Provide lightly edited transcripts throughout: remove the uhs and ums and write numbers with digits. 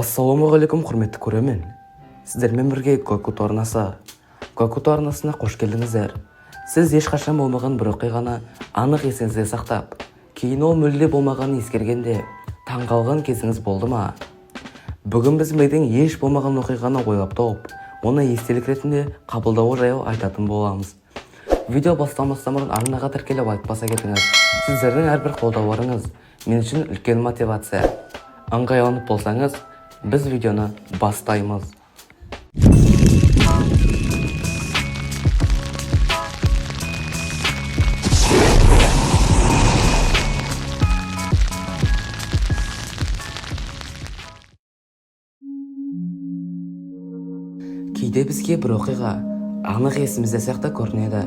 Ассалаумағалейкум, құрметті көрермен. Сіздермен бірге Гокут арнасы. Гокут арнасына қош келдіңіздер. Сіз ешқашан болмаған бір оқиғаны анық есіңізге сақтап, кейін ол мүлде болмағанын ескергенде таңғалған кезіңіз болды ма? Бүгін біз мидың еш болмаған оқиғаны ойлап тауып, оны естелік ретінде қабылдауы жайлы айтатын боламыз. Видео басталмастан бұрын арнаға тіркеліп лайк баса кетіңіз. Сіздердің әрбір қолдауларыңыз мен үшін үлкен мотивация. Ыңғайланып болсаңыз, біз видеоны бастаймыз. Кейде бізге бір оқиға анық есімізде сияқты көрінеді.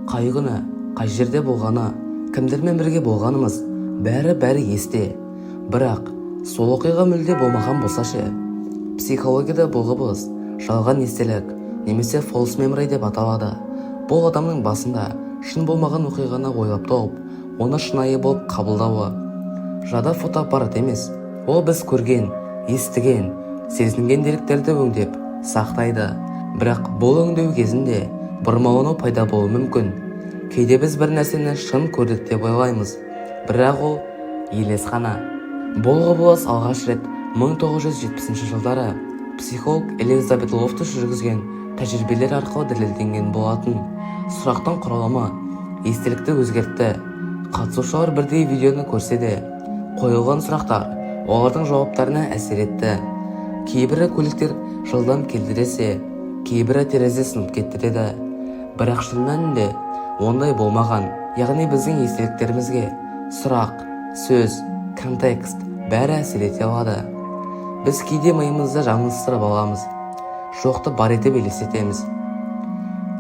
Қай күні, қай жерде болғаны, кімдермен бірге болғанымыз бәрі есте. Бірақ сол оқиға мүлде болмаған болса ше? Психологияда бұл құбылыс жалған естелік немесе false memory деп аталады. Бұл адамның басында шын болмаған оқиғаны ойлап тауып, оны шынайы болып қабылдауы. Жада фотоаппарат емес, ол біз көрген, естіген, сезінген деректерді өңдеп сақтайды. Бірақ бұл өңдеу кезінде бұрмалану пайда болуы мүмкін. Кейде біз бір нәрсені шын көрдік деп ойлаймыз, бірақ ол елес қана. Бұл құбылыс алғаш рет 1970 жылдары психолог Элизабет Лофтус жүргізген тәжірибелер арқылы дәлелденген болатын. Сұрақтың құрылымы естелікті өзгертті. Қатысушылар бірдей видеоны көрсе де, қойылған сұрақтар олардың жауаптарына әсер етті. Кейбірі көліктер жылдам келдіресе, кейбірі терезе сынып кетті. Бірақ шын мәнінде ондай болмаған. Яғни біздің естеліктерімізге сұрақ, сөз, контекст бәрі әсер ете алады. Біз кейде миымызды жаңылыстырып аламыз, жоқты бар етіп елестетеміз.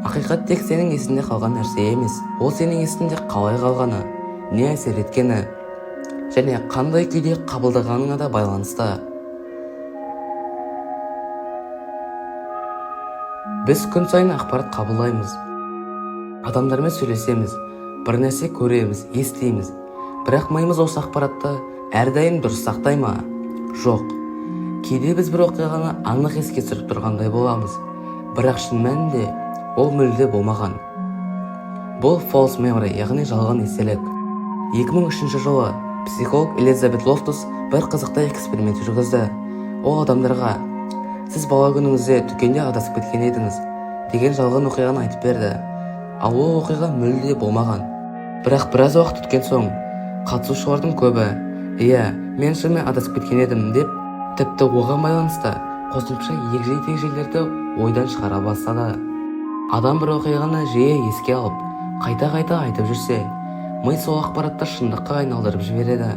Ақиқат тек сенің есінде қалған нәрсе емес, ол сенің есінде қалай қалғаны, не әсер еткені және қандай күйде қабылдағаныңа да байланысты. Біз күн сайын ақпарат қабылдаймыз, адамдармен сөйлесеміз, бір нәрсе көреміз, естиміз. Бірақ миымыз осы ақпаратты әрдайым дұрыс сақтай ма? Жоқ. Кейде біз бір оқиғаны анық еске түсіріп тұрғандай боламыз, бірақ шын мәнінде ол мүлде болмаған. Бұл false memory, яғни жалған естелік. 2003 жылы психолог Элизабет Лофтус бір қызықты эксперимент жүргізді. Ол адамдарға «Сіз бала күніңізде дүкенде адасып кеткен едіңіз» деген жалған оқиғаны айтып берді. Ал ол оқиға мүлде болмаған. Бірақ біраз уақыт өткен соң қатысушылардың көбі «Иә, мен шынымен адасып кеткен едім» деп, тіпті оған байланысты қосымша егжей-тегжейлерді ойдан шығара бастады. Адам бір оқиғаны жиі еске алып, қайта-қайта айтып жүрсе, ми сол ақпаратты шындыққа айналдырып жібереді.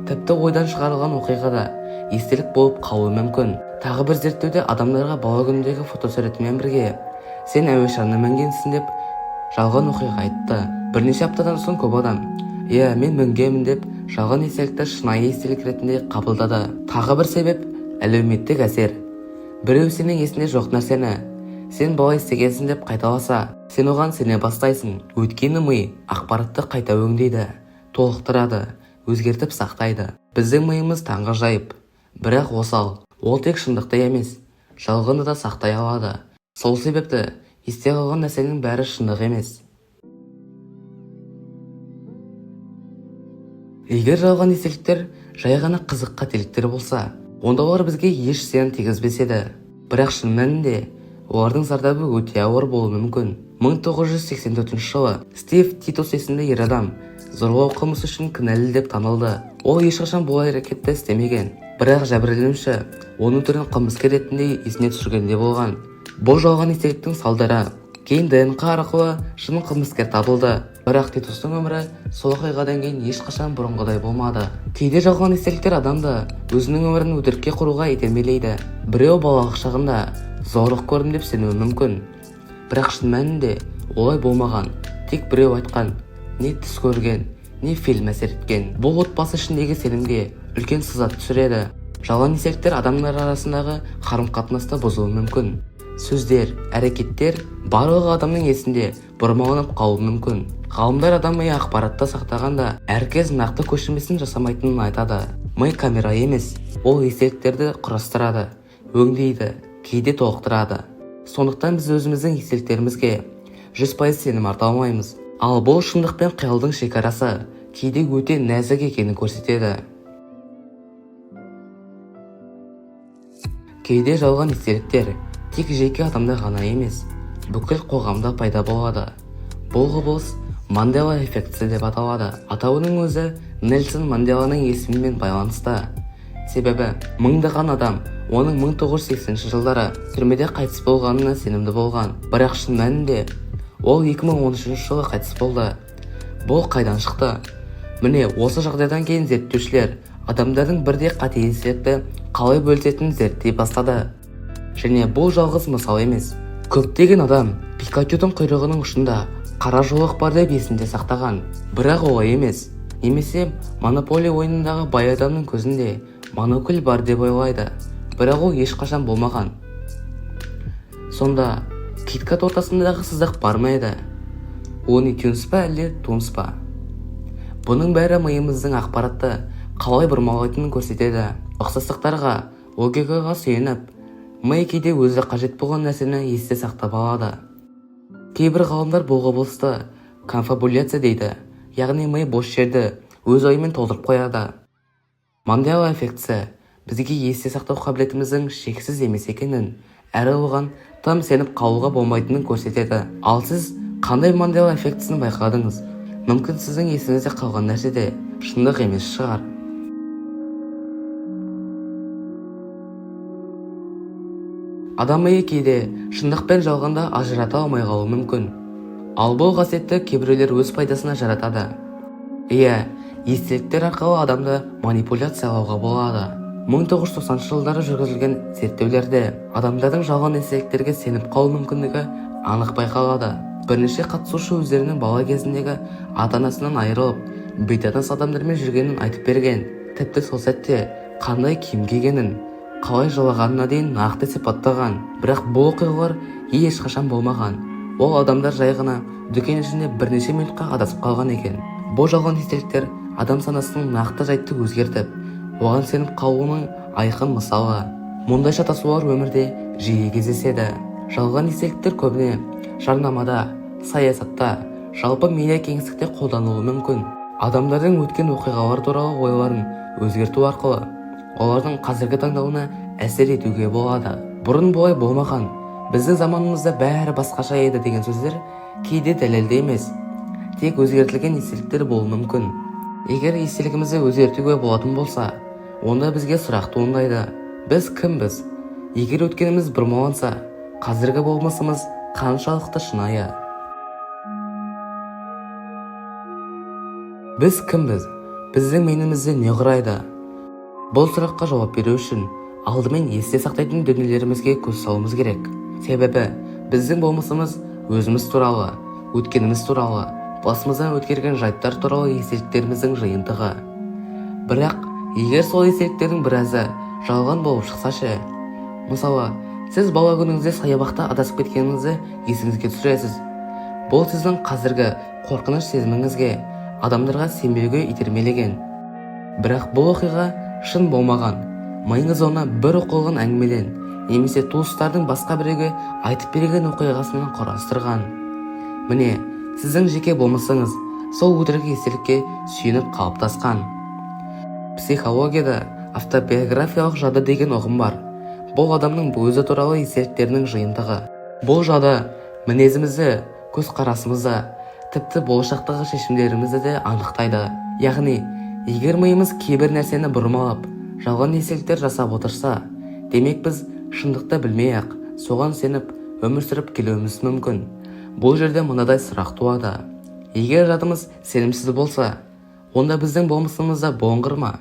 Тіпті ойдан шығарылған оқиғада естелік болып қалуы мүмкін. Тағы бір зерттеуде адамдарға бала күніндегі фотосуретімен бірге «Сен әуе шарына мінгенсің» деп жалған оқиға айтты. Бірнеше аптадан соң көп адам «Иә, мен мінгенмін» деп жалған естелікті шынайы естелік ретінде қабылдады. Тағы бір себеп әлеуметтік әсер. Біреу сенің есінде жоқ нәрсені сен бала естігенсің деп қайталаса, сен оған сене бастайсың. Өйткені ми ақпаратты қайта өңдейді, толықтырады, өзгертіп сақтайды. Біздің миымыз таңғажайып, бірақ осал. Ол тек шындықты емес, жалғанды да сақтай алады. Сол себепті есте қалған нәрсенің бәрі шындық емес. Егер жалған естеліктер жай ғана қызық қателіктер болса, онда олар бізге еш зиян тигізбес еді. Бірақ шын мәнінде олардың зардабы өте ауыр болуы мүмкін. 1984 жылы Стив Титус есімді ер адам зорлау қылмысы үшін кінәлі деп танылды. Ол ешқашан бұл әрекетті істемеген. Бірақ жәбірленуші оның түрін қылмыскер ретінде есіне түсіргенде болған. Бұл жалған естеліктің салдары. Кейін ДНК арқылы шын қылмыскер табылды. Бірақ Титустың өмірі сол оқиғадан кейін ешқашан бұрынғыдай болмады. Кейде жалған естеліктер адамды өзінің өмірін өтірікке құруға итермелейді. Біреу балалық шағында зорлық көрдім деп сенуі мүмкін. Бірақ шын мәнінде олай болмаған. Тек біреу айтқан, не түс көрген, не фильм әсер еткен. Бұл отбасы ішіндегі сенімге үлкен сызат түсіреді. Жалған естеліктер адамдар арасындағы қарым-қатынасты бұзуы мүмкін. Сөздер, әрекеттер барлығы адамның есінде бұрмаланып қалуы мүмкін. Ғалымдар адам миы ақпаратты сақтағанда әркез нақты көшірмесін жасамайтынын айтады. Ми камера емес, ол естеліктерді құрастырады, өңдейді, кейде толықтырады. Сондықтан біз өзіміздің естеліктерімізге 100% сенім арта алмаймыз. Ал бұл шындық пен қиялдың шекарасы кейде өте нәзік екенін көрсетеді. Кейде жалған естеліктер тек жеке адамда ғана емес, бүкіл қоғамда пайда болады. Бұл құбылыс Мандела эффектісі деп аталады. Атауының өзі Нельсон Манделаның есімімен байланысты. Себебі мыңдаған адам оның 1980 жылдары түрмеде қайтыс болғанына сенімді болған. Бірақ шын мәнінде ол 2013 жылы қайтыс болды. Бұл қайдан шықты? Міне осы жағдайдан кейін зерттеушілер адамдардың бірде қате естелікті қалай бөлісетінін зерттей бастады. Және бұл жалғыз мысал емес. Көптеген адам Пикачудың құйрығының ұшында қара жолақ бар деп есінде сақтаған. Бірақ олай емес. Немесе Монополия ойынындағы бай адамның көзінде монокль бар деп ойлайды. Бірақ ол ешқашан болмаған. Сонда KitKat ортасындағы сызық бар ма еді? Луни Тюнс па әлде Тунс па? Бұның бәрі миымыздың ақпаратты қалай бұрмалайтынын көрсетеді. Ұқсастықтарға, логикаға сүйеніп, ми кейде өзі қажет болған нәрсені есте сақтап алады. Кейбір ғалымдар бұл құбылысты конфабуляция дейді, яғни ми бос жерді өз ойымен толтырып қояды. Мандела эффектісі бізге есте сақтау қабілетіміздің шексіз емес екенін, әрі оған там сеніп қалуға болмайтынын көрсетеді. Ал сіз қандай Мандела эффектісін байқадыңыз? Мүмкін сіздің есіңізде қалған нәрсе де шындық емес шығар. Адам миы кейде шындық пен жалғанда ажырата алмай қалуы мүмкін. Ал бұл қасиетті кейбіреулер өз пайдасына жаратады. Иә, естеліктер арқылы адамды манипуляциялауға болады. 1990 жылдары жүргізілген зерттеулерде адамдардың жалған естеліктерге сеніп қалу мүмкіндігі анық байқалады. Бірнеше қатысушы өздерінің бала кезіндегі ата-анасынан айырылып, бейтаныс адамдармен жүргенін айтып берген. Тіпті сол сәтте қандай киім кигенін, қалай жылағанына дейін нақты сипаттаған. Бірақ бұл оқиғалар ешқашан болмаған. Ол адамдар жай ғана дүкен ішінде бірнеше минутқа адасып қалған екен. Бұл жалған естеліктер адам санасының нақты жайтты өзгертіп, оған сеніп қалуының айқын мысалы. Мұндай шатасулар өмірде жиі кездеседі. Жалған естеліктер көбіне жарнамада, саясатта, жалпы медиа кеңістікте қолданылуы мүмкін. Адамдардың өткен оқиғалар туралы ойларын өзгерту арқылы олардың қазіргі таңдауына әсер етуге болады. Бұрын бұлай болмаған, біздің заманымызда бәрі басқаша еді деген сөздер кейде дәлелді емес, тек өзгертілген естеліктер болуы мүмкін. Егер естелігімізді өзгертуге болатын болса, онда бізге сұрақ туындайды. Біз кімбіз? Егер өткеніміз бұрмаланса, қазіргі болмысымыз қаншалықты шынайы? Біз кімбіз? Біздің менімізді не құрайды? Бұл сұраққа жауап беру үшін алдымен есте сақтайтын дүниелерімізге көз салуымыз керек. Себебі біздің болмысымыз өзіміз туралы, өткеніміз туралы, басымыздан өткерген жайттар туралы естеліктеріміздің жиынтығы. Бірақ егер сол естеліктердің біразы жалған болып шықса ше? Мысалы, сіз бала күніңізде саябақта адасып кеткеніңізді есіңізге түсіресіз. Бұл сіздің қазіргі қорқыныш сезіміңізге, адамдарға сенбеуге итермелеген. Бірақ бұл оқиға шын болмаған. Миыңыз оны бір оқылған әңгімеден немесе туыстардың басқа біреуге айтып берген оқиғасынан құрастырған. Міне, сіздің жеке болмысыңыз сол өтірік естелікке сүйеніп қалыптасқан. Психологияда автобиографиялық жады деген ұғым бар. Бұл адамның өзі туралы естеліктерінің жиынтығы. Бұл жады мінезімізді, көзқарасымызды, тіпті болашақтағы шешімдерімізді де анықтайды. Яғни, егер миымыз кейбір нәрсені бұрмалап, жалған естеліктер жасап отырса, демек біз шындықты білмей-ақ соған сеніп өмір сүріп келуіміз мүмкін. Бұл жерде мынадай сұрақ туады. Егер жадымыз сенімсіз болса, онда біздің болмысымызда болыңғыр ма?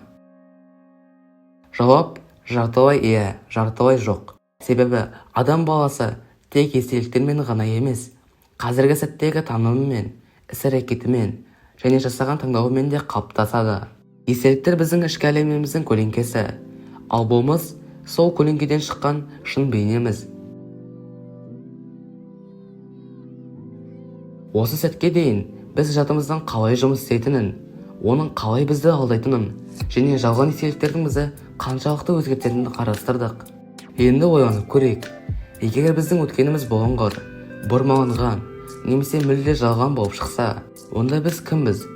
Жауап жартылай иә, жартылай жоқ. Себебі адам баласы тек естеліктермен ғана емес, қазіргі сәттегі танымымен, іс-әрекетімен және жасаған таңдауымен де қалыптасады. Естеліктер біздің ішкі әлеміміздің көлеңкесі, ал болмыс сол көлеңкеден шыққан шын бейнеміз. Осы сәтке дейін біз жадымыздың қалай жұмыс істейтінін, оның қалай бізді алдайтынын және жалған естеліктердің бізді қаншалықты өзгертетінін қарастырдық. Енді ойланып көрейік. Егер біздің өткеніміз бұлыңғыр, бұрмаланған, немесе мүлде жалған болып шықса, онда біз кімбіз?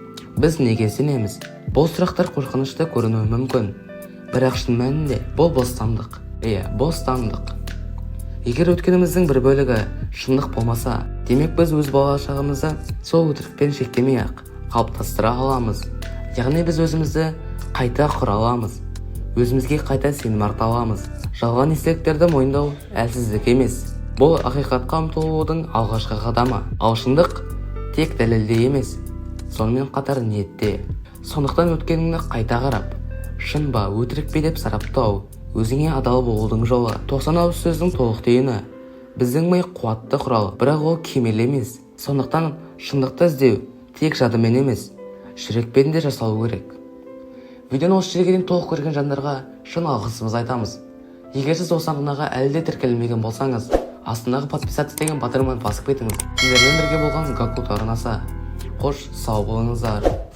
Біз неге сенеміз? Бұл сұрақтар қорқынышты көрінуі мүмкін, бірақ шын мәнінде бұл бостандық. Бостандық. Егер өткеніміздің бір бөлігі шындық болмаса, демек біз өз болашағымызды сол өтірікпен шектемей-ақ қалыптастыра аламыз. Яғни біз өзімізді қайта құра аламыз, өзімізге қайта сенім арта аламыз. Жалған естеліктерді мойындау әлсіздік емес, бұл ақиқатқа ұмтылудың алғашқы қадамы. Ал шындық тек дәлелде емес, сонымен қатар ниетте. Сондықтан өткеніңді қайта қарап, шын ба, өтірік пе деп сараптау өзіңе адал болудың жолы. 90 ауыз сөздің толық түйіні. Біздің ми қуатты құрал, бірақ ол кемел емес. Сондықтан шындықты іздеу тек жадымен емес, жүрекпен де жасалу керек. Видеоны осы жерге дейін толық көрген жандарға шын алғысымызды айтамыз. Егер сіз осы арнаға әлі де тіркелмеген болсаңыз, астындағы подписаться деген батырманы басып кетіңіз. Сіздермен бірге болған Гакут арнасы. Қош сау болыңыздар.